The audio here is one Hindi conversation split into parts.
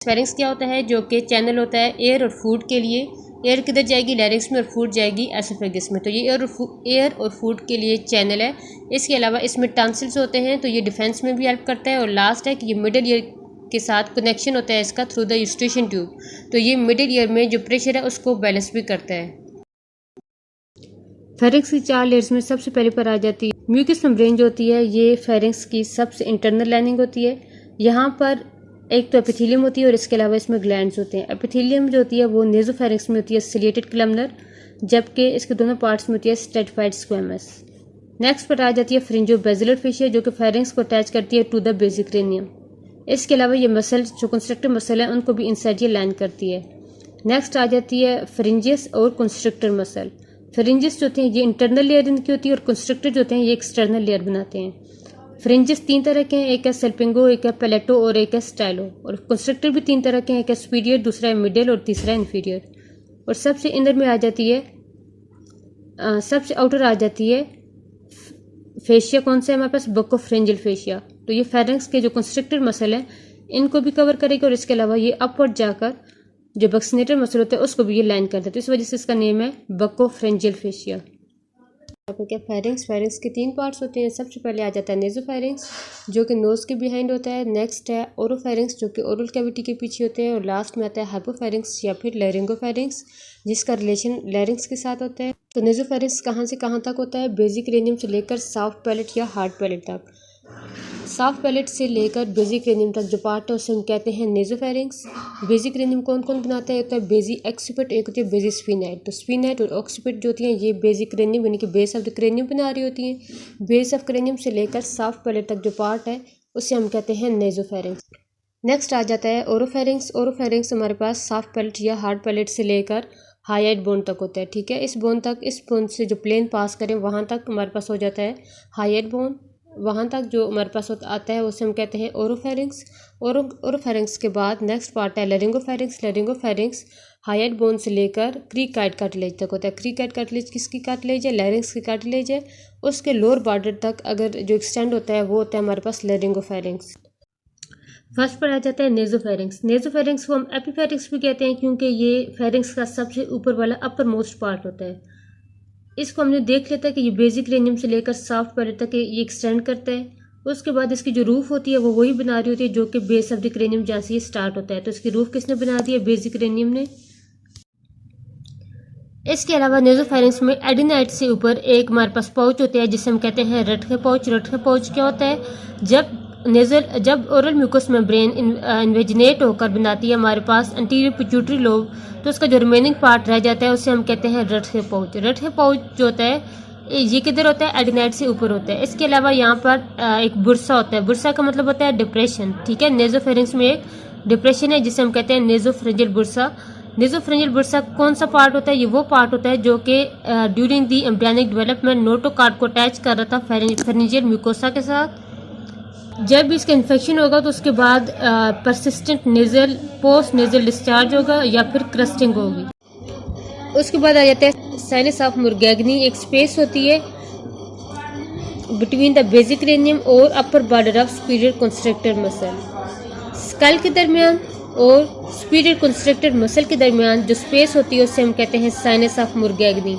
फेरिंग्स क्या होता है, जो कि चैनल होता है एयर और फूड के लिए। एयर किधर जाएगी, लैरिंक्स में, और फूड जाएगी एसोफेगस में। तो ये एयर और फूड के लिए चैनल है। इसके अलावा इसमें टॉन्सिल्स होते हैं, तो ये डिफेंस में भी हेल्प करता है। और लास्ट है कि ये मिडिल ईयर के साथ कनेक्शन होता है इसका थ्रू द यूस्टेशन ट्यूब। तो ये मिडिल ईयर में जो प्रेशर है उसको बैलेंस भी करता है। फेरिंग्स की 4 लेयर्स में सबसे पहले पर आ जाती है म्यूकस मेम्ब्रेन जो होती है। ये फेरिंग्स की सबसे इंटरनल लाइनिंग होती है। यहाँ पर एक तो एपिथेलियम होती है और इसके अलावा इसमें ग्लैंड्स होते हैं। एपिथेलियम जो होती है वो नेजोफेरिंग्स में होती है सिलिएटेड कलमनर, जबकि इसके दोनों पार्ट्स में होती है स्ट्रेटिफाइड स्क्वेमस। नेक्स्ट पर आ जाती है फ्रिंजो बेसिलर फेशिया, जो कि फेरिंग्स को अटैच करती है टू द बेसिक क्रेनियम। इसके अलावा ये मसल जो कंस्ट्रक्टर मसल है उनको भी इनसाइड ये लाइन करती है। नेक्स्ट आ जाती है फ्रिंजियस और कंस्ट्रक्टर मसल। फ्रिंजियस जो होते हैं ये इंटरनल लेयर इनकी होती है, और कंस्ट्रक्टर जो होते हैं ये एक्सटर्नल लेयर बनाते हैं। फ्रिंजेस 3 तरह के हैं, एक है सेल्पिंगो, एक है पेलेटो और एक है स्टाइलो। और कंस्ट्रक्टर भी 3 तरह के हैं, एक है सुपीरियर, दूसरा है मिडिल और तीसरा है इन्फीरियर। और सबसे इनर में आ जाती है सबसे आउटर आ जाती है फेशिया। कौन सा है हमारे पास, बकोफ्रेंजियल फेशिया। तो ये फेरिंग्स के जो कंस्ट्रक्टर मसल है इनको भी कवर करेगा, और इसके अलावा ये अपवर्ड जाकर जो बक्सिनेटर मसल होता है उसको भी ये लाइन करता है। तो इस वजह से इसका नेम है बकोफ्रेंजियल फेशिया। क्या फेरिंग्स के 3 पार्ट्स होते हैं। सबसे पहले आ जाता है नेजोफेरिंग्स, जो कि नोज के बिहाइंड होता है। नेक्स्ट है ओरोफेरिंग्स, जो कि ओरल कैविटी के पीछे होते हैं। और लास्ट में आता है हाइपोफेरिंग्स या फिर लैरिंगोफेरिंग्स, जिसका रिलेशन लैरिंग्स के साथ होता है। तो नेजोफेरिंग्स कहाँ से कहाँ तक होता है, बेसिक क्रेनियम से लेकर सॉफ्ट पैलेट या हार्ड पैलेट तक। सॉफ्ट पैलेट से लेकर बेसिक क्रेनियम तक जो पार्ट है उसे हम कहते हैं नेजोफेरिंग्स। बेसिक क्रेनियम कौन कौन बनाता है, होता है बेसिक एक्सिपिट, एक होती है बेसिक स्फीनाइट। तो स्फीनाइट और ऑक्सीपिट जो होती हैं ये बेसिक क्रेनियम यानी कि बेस ऑफ द क्रेनियम बना रही होती हैं। बेस ऑफ क्रेनियम से लेकर सॉफ्ट पैलेट तक जो पार्ट है उसे हम कहते हैं नेजोफेरिंग्स। नेक्स्ट आ जाता है ओरोफेरिंग्स। ओरोफेरिंग्स हमारे पास सॉफ्ट पैलेट या हार्ड पैलेट से लेकर हाईएड बोन तक होता है। ठीक है, इस बोन से जो प्लेन पास करें वहाँ तक हमारे पास हो जाता है हाईएड बोन। वहाँ तक जो हमारे पास आता है उसे हम कहते हैं ओरोफेरिंग्स। ओरोफेरिंग्स के बाद नेक्स्ट पार्ट है लैरिंगोफेरिंग्स। लैरिंगोफेरिंग्स हाईएड बोन से लेकर क्रीकाइड कार्टिलेज तक होता है। क्रीकाइड कार्टिलेज किसकी कार्टिलेज है, लैरिंग्स की कार्टिलेज है। उसके लोअर बॉर्डर तक अगर जो एक्सटेंड होता है वो होता है हमारे पास लैरिंगोफेरिंग्स। फर्स्ट पर आ जाता है नेजोफेरिंग्स। नेजोफेरिंग्स को हम एपिफेरिंग्स भी कहते हैं, क्योंकि ये फेरिंग्स का सबसे ऊपर वाला अपर मोस्ट पार्ट होता है। इसको हमने देख लेता है कि ये बेसिक क्रेनियम से लेकर सॉफ्ट पैलेट तक ये एक्सटेंड करता है। उसके बाद इसकी जो रूफ होती है वो वही बना रही होती है जो कि बेस ऑफ द क्रेनियम जहाँ से ये स्टार्ट होता है। तो इसकी रूफ किसने बना दी है, बेसिक क्रेनियम ने। इसके अलावा नेजोफेरिंग्स में एडिनाइट से ऊपर एक हमारे पास पाउच होता है जिसे हम कहते हैं रटखे पाउच। रटखे पाउच क्या होता है, जब ओरल म्यूकस मेम्ब्रेन इन्वेजिनेट होकर बनाती है हमारे पास एंटीरियर पिट्यूटरी लोब, तो उसका जो रिमेनिंग पार्ट रह जाता है उसे हम कहते हैं रटखे पाउच। रटखे पाउच जो होता है ये किधर होता है, एडिनाइट से ऊपर होता है। इसके अलावा यहाँ पर एक बुरसा होता है। बुरसा का मतलब होता है डिप्रेशन। ठीक है, नेजोफेरिंग्स में एक डिप्रेशन है जिसे हम कहते हैं नेजोफ्रेंजियल बुरसा। नेजोफ्रेंजियल बुरसा कौन सा पार्ट होता है, ये वो पार्ट होता है जो कि during the embryonic development notochord को अटैच कर रहा था फेरिंजियल म्यूकोसा के साथ। जब भी इसका इन्फेक्शन होगा तो उसके बाद persistent nasal post nasal discharge होगा या फिर क्रस्टिंग होगी। उसके बाद आ जाता है साइनस ऑफ मुर्गैग्नी। एक स्पेस होती है बिटवीन द बेसिक क्रेनियम और upper border of superior constrictor muscle. Skull के दरमियान और सुपीरियर कंस्ट्रक्टर मसल के दरमियान जो स्पेस होती है उसे हम कहते हैं साइनस ऑफ मुर्गैग्नी।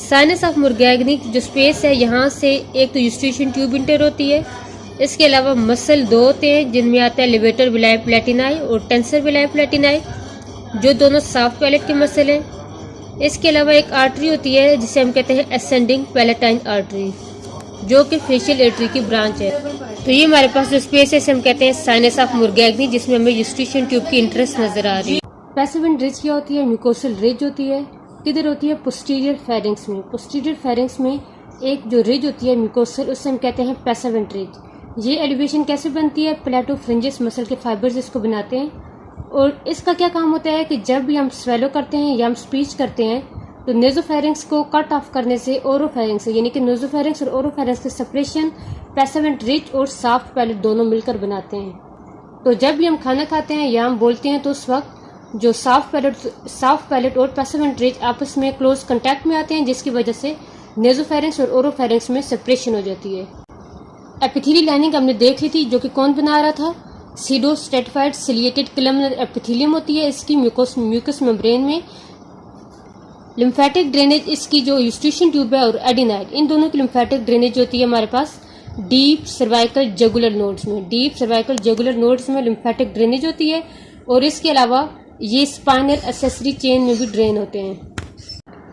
साइनस ऑफ मुर्गैग्नी जो स्पेस है यहाँ से एक तो यूस्टेशन ट्यूब इंटर होती है। इसके अलावा मसल 2 होते हैं जिनमें आता है लिवेटर विलाई प्लेटिनाई और टेंसर विलाई प्लेटिनाई, जो दोनों सॉफ्ट पैलेट के मसल हैं। इसके अलावा एक आर्टरी होती है जिसे हम कहते हैं असेंडिंग पैलेटाइन आर्टरी, जो कि फेशियल आर्टरी की ब्रांच है। तो ये हमारे पास जो स्पेस है इसे हम कहते हैं साइनस ऑफ मुर्गैग्नी, जिसमें हमें यूस्टेशन ट्यूब की इंटरेस्ट नजर आ रही है। पैसिवेंट रिज क्या होती है, म्यूकोसल रिज होती है। किधर होती है, पोस्टीरियर फेरिंग्स में। पोस्टीरियर फेरिंग्स में एक जो रिज होती है म्यूकोसल, उससे हम कहते हैं पैसिवेंट रिज। ये एलिवेशन कैसे बनती है, प्लेटो फ्रिंजियस मसल के फाइबर्स इसको बनाते हैं। और इसका क्या काम होता है कि जब भी हम स्वेलो करते हैं या हम स्पीच करते हैं तो नेजोफेरिंग्स को कट ऑफ करने से ओरोफेरिंग्स यानी कि नेजोफेरिंग्स और ओरोफेरिंग्स के सेपरेशन पैसिवेंट रिज और सॉफ्ट पैलेट दोनों मिलकर बनाते हैं। तो जब भी हम खाना खाते हैं या हम बोलते हैं तो उस वक्त जो सॉफ्ट पैलेट और पैसिवेंट रिज आपस में क्लोज कंटैक्ट में आते हैं, जिसकी वजह से नेजोफेरिंग्स और ओरोफेरिंग्स में सेपरेशन हो जाती है। एपिथेलियल लाइनिंग हमने देख ली थी, जो कि कौन बना रहा था, pseudo stratified ciliated columnar epithelium होती है इसकी म्यूकस मेम्ब्रेन में। लिम्फेटिक ड्रेनेज इसकी जो यूस्ट्रिशियन ट्यूब है और एडिनाइड, इन दोनों की लिम्फेटिक ड्रेनेज होती है हमारे पास डीप सर्वाइकल जगुलर नोड्स में। डीप सर्वाइकल जगुलर नोड्स में लिम्फेटिक ड्रेनेज होती है और इसके अलावा ये स्पाइनल एक्सेसरी चेन में भी ड्रेन होते हैं।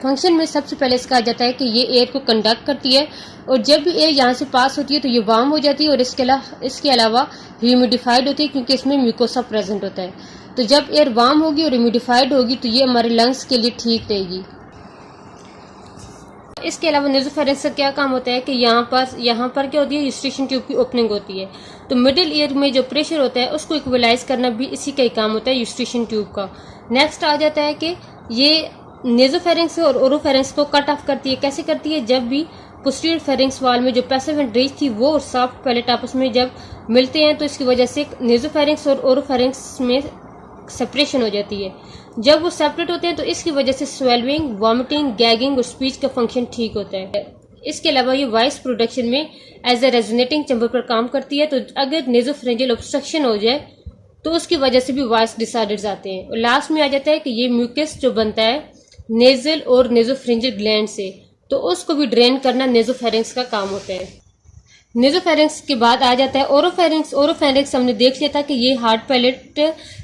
फंक्शन में सबसे पहले इसका आ जाता है कि ये एयर को कंडक्ट करती है और जब भी एयर यहाँ से पास होती है तो ये वार्म हो जाती है और इसके अलावा ह्यूमिडिफाइड होती है क्योंकि इसमें म्यूकोसा प्रेजेंट होता है। तो जब एयर वार्म होगी और ह्यूमिडिफाइड होगी तो ये हमारे लंग्स के लिए ठीक रहेगी। इसके अलावा नेज़ोफेरेंक्स का क्या काम होता है कि यहाँ पर क्या होती है, यूस्ट्रिशियन ट्यूब की ओपनिंग होती है। तो मिडिल ईयर में जो प्रेशर होता है उसको इक्वलाइज करना भी इसी का ही काम होता है, यूस्ट्रिशियन ट्यूब का। नेक्स्ट आ जाता है कि ये नेज़ोफेरेंक्स और ओरोफेरेंक्स को कट ऑफ करती है। कैसे करती है? जब भी पोस्टीरियर फेरेंक्स वाल में जो पैसिव एंड्रेज थी वो और सॉफ्ट पैलेट आपस में जब मिलते हैं तो इसकी वजह से नेज़ोफेरेंक्स और ओरोफेरेंक्स में सेपरेशन हो जाती है। जब वो सेपरेट होते हैं तो इसकी वजह से स्वेलिंग, वॉमिटिंग, गैगिंग और स्पीच का फंक्शन ठीक होता है। इसके अलावा ये वॉइस प्रोडक्शन में एज ए रेजोनेटिंग चैम्बर पर काम करती है। तो अगर नेज़ोफेरेंजियल ऑब्स्ट्रक्शन हो जाए तो उसकी वजह से भी वॉइस डिसऑर्डर्स आते हैं। और लास्ट में आ जाता है कि ये म्यूकस जो बनता है नेजल और नेज़ोफेरेंजियल ग्लैंड से, तो उसको भी ड्रेन करना नेज़ोफेरेंक्स का काम होता है। नेज़ोफेरेंक्स के बाद आ जाता है ओरोफेरेंक्स। ओरोफेरेंक्स हमने देख लिया था कि ये हार्ड पैलेट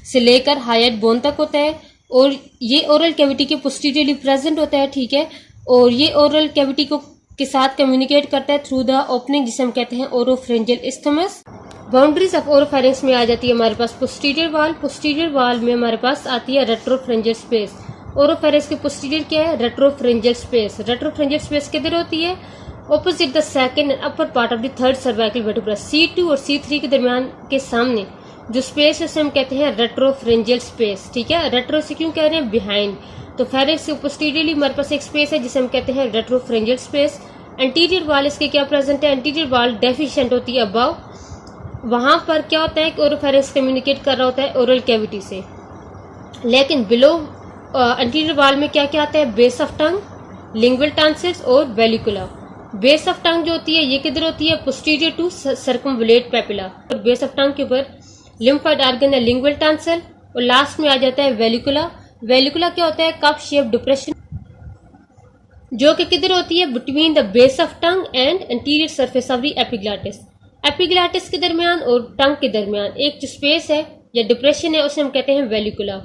से लेकर हाइड बोन तक होता है और ये ओरल कैविटी के पोस्टीरियरली प्रेजेंट होता है, ठीक है। और ये ओरल कैविटी को के साथ कम्युनिकेट करता है थ्रू द ओपनिंग जिसे हम कहते हैं oropharyngeal isthmus. Boundaries of oropharynx में आ जाती है हमारे पास पोस्टीरियर वाल। पोस्टीरियर वाल में हमारे पास आती है रेट्रोफेरेंजियल स्पेस। ओरोफेरेंक्स के पोस्टीरियर क्या है? रेट्रोफेरेंजियल स्पेस। रेट्रोफेरेंजियल स्पेस किधर होती है? Opposite the second and upper part of the third cervical vertebra. C2 और C3 के दरमियान के सामने जो स्पेस है उसे हम कहते हैं रेट्रोफेरेंजियल स्पेस, ठीक है। रेट्रो से क्यों कह रहे हैं? बिहाइंड। तो फेरेंक्स के पोस्टीरियरली हमारे पास एक स्पेस है जिसे हम कहते हैं रेट्रोफेरेंजियल स्पेस। एंटीरियर वाल इसके क्या प्रेजेंट है? एंटीरियर वाल डेफिशिएंट होती है अबव। वहां पर क्या होता है कि ओरोफेरेंक्स कम्युनिकेट कर रहा होता है ओरल कैविटी से, लेकिन बिलो एंटीरियर वाल में क्या क्या आता है? Base of tongue, lingual tonsils और वेलिकुला। बेस ऑफ टंग जो होती है ये किधर होती है? Posterior to circumvallate papilla. और बेस ऑफ टंग के ऊपर लिम्फोइड ऑर्गन है लिंगुअल टॉन्सिल और लास्ट में आ जाता है वेलिकुला। वेलिकुला क्या होता है? कप शेप डिप्रेशन जो कि किधर होती है? Between the base of tongue and anterior surface of the epiglottis. Epiglottis के दरमियान और टंग के दरमियान एक जो स्पेस है या डिप्रेशन है उसे हम कहते हैं वेलिकुला।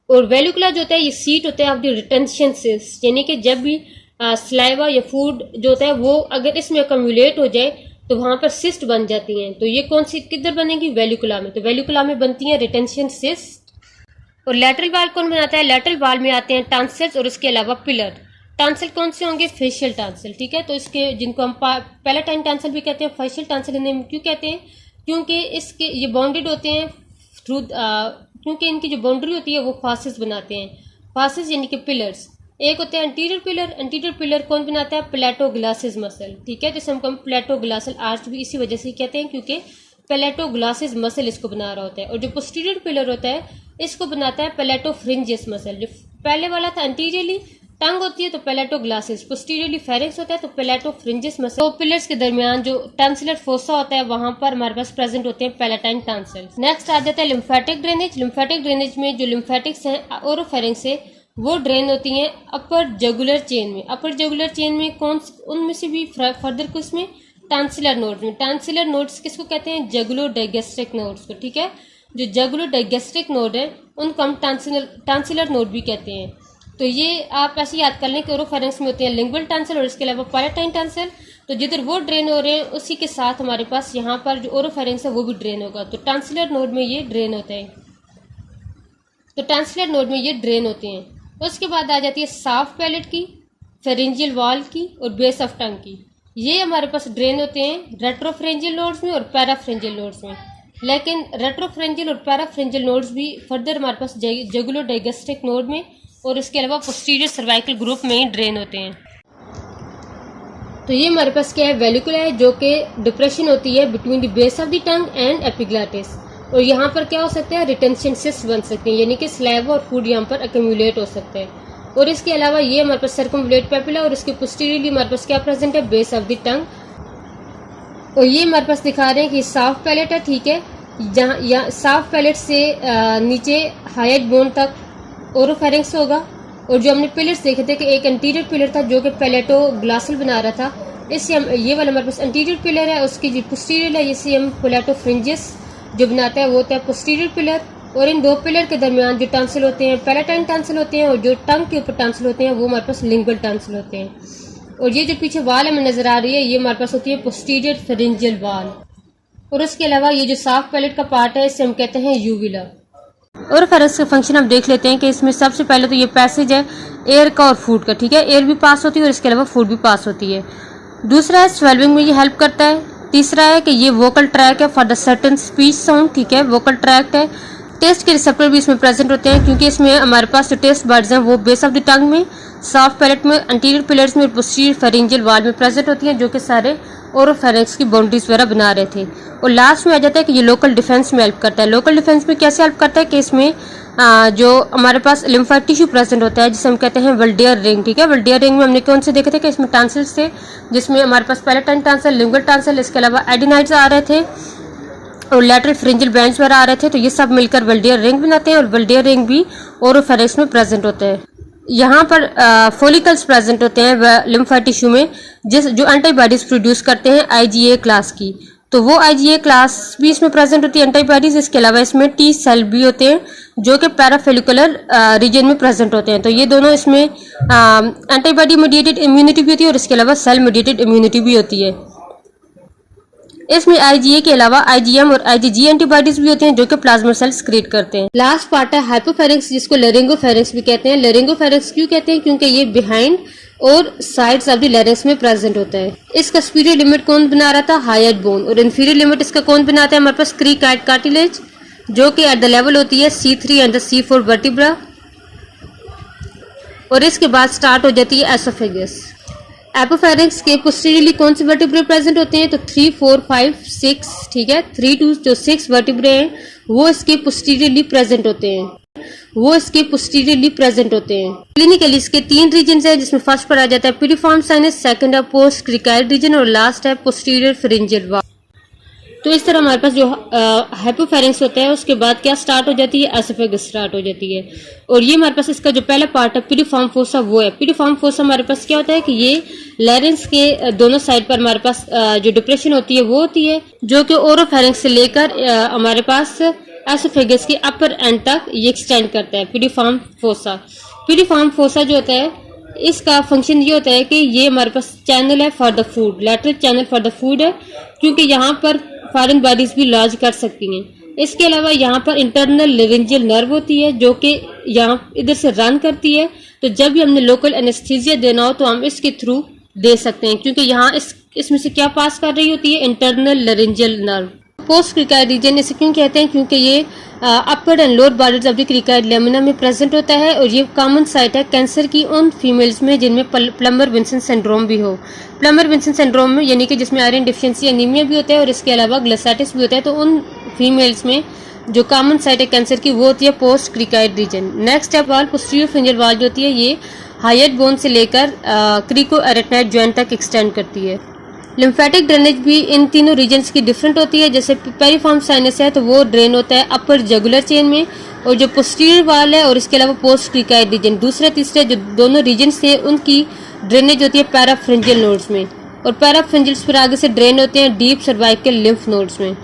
और वेलिकुला जो होता है ये सीट होता है ऑफ द रिटेंशन सिस्ट, यानी कि जब भी स्लाइवा या फूड जो होता है वो अगर इसमें अकम्युलेट हो जाए तो वहां पर सिस्ट बन जाती हैं। तो ये कौन सी किधर बनेगी? वेलिकुला में। तो वेलिकुला में बनती हैं रिटेंशन सिस्ट। और लैटरल वाल कौन बनाता है? लैटरल वाल में आते हैं टॉन्सिल्स और इसके अलावा पिलर। टॉन्सिल कौन से होंगे? फेशियल टॉन्सिल, ठीक है। तो इसके जिनको हम पैलेटाइन टॉन्सिल भी कहते हैं, फेशियल टॉन्सिल इन्हें क्यों कहते हैं? क्योंकि इसके ये बाउंडेड होते हैं थ्रू क्योंकि इनकी जो बाउंड्री होती है वो फासेस बनाते हैं। फासेस यानी कि पिलर्स। एक होते हैं एंटीरियर पिलर। एंटीरियर पिलर कौन बनाता है? प्लेटोग्लासिस मसल, ठीक है। जैसे हम प्लेटोग्लासल आर्च भी इसी वजह से कहते हैं क्योंकि प्लेटोग्लासिस मसल इसको बना रहा होता है। और जो पोस्टीरियर पिलर होता है इसको बनाता है प्लेटोफ्रिंजियस मसल। जो पहले वाला था एंटीरियरली टंग होती है तो प्लेटोग्लासिस, पोस्टीरियरली फेरेंक्स होता है तो प्लेटोफ्रिंजियस मसल। तो पिलर्स के दरमियान जो टॉन्सिलर फोसा होता है वहां पर हमारे पास प्रेजेंट होते हैं पैलेटाइन टॉन्सिल्स। नेक्स्ट आ जाता है लिम्फेटिक ड्रेनेज। लिम्फेटिक ड्रेनेज में जो लिम्फेटिक्स हैं ओरोफेरेंक्स से वो ड्रेन होती हैं अपर जगुलर चेन में। अपर जगुलर चेन में कौन उनमें से भी फर्दर कुछ में टॉन्सिलर नोड्स में। टॉन्सिलर नोड्स किसको कहते हैं? जगुलो डाइगेस्ट्रिक नोड्स को, ठीक है। जो जगुलो डाइगेस्ट्रिक नोड है उनको हम टॉन्सिलर नोड भी कहते हैं। तो ये आप ऐसे याद कर लें कि ओरोफेरेंक्स में होते हैं लिंगुअल टॉन्सिल और इसके अलावा पैलेटाइन टॉन्सिल। तो जिधर वो ड्रेन हो रहे हैं उसी के साथ हमारे पास यहाँ पर जो ओरोफेरेंक्स है वो भी ड्रेन होगा। तो टॉन्सिलर नोड में ये ड्रेन होते हैं। तो टॉन्सिलर नोड में ये ड्रेन होते हैं। उसके बाद आ जाती है सॉफ्ट पैलेट की, फेरेंजियल वॉल की और बेस ऑफ टंग की। ये हमारे पास ड्रेन होते हैं रेट्रोफेरेंजियल नोड्स में और पैराफेरेंजियल नोड्स में। लेकिन रेट्रोफेरेंजियल और पैराफेरेंजियल नोड्स भी फर्दर हमारे पास जगुलो डाइगेस्ट्रिक नोड में और इसके अलावा पोस्टीरियर सर्वाइकल ग्रुप में ही ड्रेन होते हैं। तो ये हमारे पास क्या है? वेलिकुला है जो कि डिप्रेशन होती है between the base of the tongue and epiglottis. और यहाँ पर क्या हो सकता है? रिटेंशन सिस्ट बन सकते हैं, यानी कि स्लाइवा और फूड यहाँ पर अक्यूमुलेट हो सकता है। और इसके अलावा ये हमारे पास सर्कमवलेट पेपिला और इसके पोस्टीरियरली हमारे पास क्या प्रेजेंट है? Base of the tongue. और ये हमारे पास दिखा रहे हैं कि सॉफ्ट पैलेट है, ठीक है। जहाँ या साफ पैलेट से नीचे हाइट बोन तक ओरोफेरिंक्स होगा। और जो हमने पिलर्स देखे थे कि एक एंटीरियर पिलर था जो कि पैलेटो ग्लासल बना रहा था, इससे हम ये वाला हमारे पास एंटीरियर पिलर है, उसकी जो पोस्टीरियर है इसे हम पैलेटो फ्रिंजेस जो बनाता है वो होता है पोस्टीरियर पिलर। और इन दो पिलर के दरमियान जो टंसल होते हैं पैलेटाइन टंसल होते हैं, और जो टंग के ऊपर टंसल होते हैं वो हमारे पास लिंगुअल टंसल होते हैं। और ये जो पीछे वाल हमें नजर आ रही है ये हमारे पास होती है पोस्टीरियर फेरिंजियल वाल। और उसके अलावा ये जो साफ पैलेट का पार्ट है इसे हम कहते हैं यूविला। और फेरेंक्स का फंक्शन हम देख लेते हैं कि इसमें सबसे पहले तो ये पैसेज है एयर का और फूड का, ठीक है, एयर भी पास होती है और इसके अलावा फूड भी पास होती है। दूसरा है स्वेल्विंग में ये हेल्प करता है। तीसरा है कि ये वोकल ट्रैक है for the certain speech sound, ठीक है, वोकल ट्रैक है। टेस्ट के रिसेप्टर भी इसमें प्रेजेंट होते हैं क्योंकि इसमें हमारे पास जो टेस्ट बर्ड्स हैं वो बेस ऑफ द टंग में, सॉफ्ट पैलेट में, एंटीरियर पिलर्स में, पोस्टीरियर फेरिंजियल वाल में प्रेजेंट होती हैं जो कि सारे ओरोफेरिंक्स की बाउंड्रीज वगैरह बना रहे थे। और लास्ट में आ जाता है कि ये लोकल डिफेंस में हेल्प करता है। लोकल डिफेंस में कैसे हेल्प करता है कि इसमें जो हमारे पास लिम्फेटिक टिश्यू प्रेजेंट होता है जिसे हम कहते हैं वल्डियर रिंग, ठीक है। वल्डियर रिंग में हमने कौन से देखे थे कि इसमें टॉन्सिल्स थे जिसमें हमारे पास पैलेटाइन टॉन्सिल, लिंगुअल टॉन्सिल, इसके अलावा एडिनाइड्स आ रहे थे और लैटरल फ्रिंजियल बैंड्स वगैरह आ रहे थे। तो ये सब मिलकर वल्डियर रिंग बनाते हैं और वल्डियर रिंग भी ओरोफेरिंक्स में प्रेजेंट होते हैं। यहाँ पर फॉलिकल्स प्रेजेंट होते हैं लिम्फेटिक टिश्यू में जो एंटीबॉडीज प्रोड्यूस करते हैं आईजीए क्लास की, तो वो आईजीए क्लास भी इसमें प्रेजेंट होती है एंटीबॉडीज। इसके अलावा इसमें टी सेल भी होते हैं जो कि पैराफोलिकुलर रीजन में प्रेजेंट होते हैं। तो ये दोनों इसमें एंटीबॉडी मेडिएटेड इम्यूनिटी भी होती है और इसके अलावा सेल मेडिएटेड इम्यूनिटी भी होती है। इसमें आईजीए के अलावा आईजीएम और आईजीजी एंटीबॉडीज भी होते हैं जो कि प्लाज्मा सेल्स क्रिएट करते हैं। लास्ट पार्ट है हाइपोफेरिंक्स जिसको लैरिंगोफेरिंक्स भी कहते हैं। लैरिंगोफेरिंक्स क्यों कहते हैं? क्योंकि ये बिहाइंड और साइड्स ऑफ द लैरिंक्स में प्रेजेंट होता है। इसका सुपीरियर लिमिट कौन बना रहा था? Height bone. और इन्फीरियर लिमिट इसका कौन बनाता है? हमारे पास क्रीकाइड कार्टिलेज जो कि एट द लेवल होती है C3 and the C4 vertebra. और इसके बाद स्टार्ट हो जाती है एसोफेगस। एपोफेरिंक्स के पोस्टीरियरली कौन से वर्टिब्रे प्रेजेंट होते हैं? तो 3, 4, 5, 6, ठीक है, 3 to जो 6 वर्टिब्रे हैं वो इसके पोस्टीरियरली प्रेजेंट होते हैं, क्लिनिकली इसके 3 रीजन है जिसमें फर्स्ट पर आ जाता है पिरिफॉर्म साइनस, सेकंड है पोस्ट क्रिकाइड रीजन और लास्ट है पोस्टीरियर फेरिंजियल वाल। तो इस तरह हमारे पास जो हाइपोफेरिंक्स होता है उसके बाद क्या स्टार्ट हो जाती है? एसोफेगस स्टार्ट हो जाती है। और ये हमारे पास इसका जो पहला पार्ट है पिरिफॉर्म फोसा वो है। पिरिफॉर्म फोसा हमारे पास क्या होता है कि ये लैरिंक्स के दोनों साइड पर हमारे पास जो डिप्रेशन होती है वो होती है जो कि ओरोफेरिंक्स से लेकर हमारे पास एसोफेगस के अपर एंड तक ये एक्सटेंड करता है पिरिफॉर्म फोसा। पिरिफॉर्म फोसा जो होता है इसका फंक्शन ये होता है कि ये हमारे पास चैनल है for the food, lateral channel for the food है क्योंकि यहाँ पर फॉरेन बॉडीज भी लॉज कर सकती हैं। इसके अलावा यहाँ पर इंटरनल लेरिंजियल नर्व होती है जो कि यहाँ इधर से रन करती है। तो जब भी हमने लोकल एनेस्थीसिया देना हो तो हम इसके थ्रू दे सकते हैं क्योंकि यहाँ इसमें से क्या पास कर रही होती है? Internal laryngeal nerve. Post cricoid region इसे क्यों कहते हैं? क्योंकि ये upper and lower borders of the cricoid lamina में प्रेजेंट होता है और ये कॉमन साइट है कैंसर की उन फीमेल्स में जिनमें प्लमर विंसन सिंड्रोम भी हो। प्लमर विंसन सिंड्रोम में यानी कि जिसमें आयरन डिफिशिएंसी एनीमिया भी होता है और इसके अलावा ग्लासाइटिस भी होता है। तो उन फीमेल्स में जो कॉमन साइट है कैंसर की वो होती है पोस्ट क्रिकाइड रीजन। नेक्स्ट है वाल, पोस्टीरियर फेरिंजियल वाल जो होती है ये हाइट बोन से लेकर क्रिको एरेक्नोइड जॉइंट तक एक्सटेंड करती है। लिम्फेटिक ड्रेनेज भी इन तीनों रीजन्स की डिफरेंट होती है। जैसे पेरिफॉर्म साइनस है तो वो ड्रेन होता है अपर जगुलर चेन में, और जो पोस्टीरियर वाल है और इसके अलावा पोस्ट क्रिकाइड रीजन दूसरे तीसरे जो दोनों रीजन्स थे उनकी ड्रेनेज होती है पैराफ्रिंजियल नोड्स में, और पैराफ्रिंजियल्स फिर आगे से ड्रेन होते हैं डीप सर्वाइकल लिम्फ नोड्स में।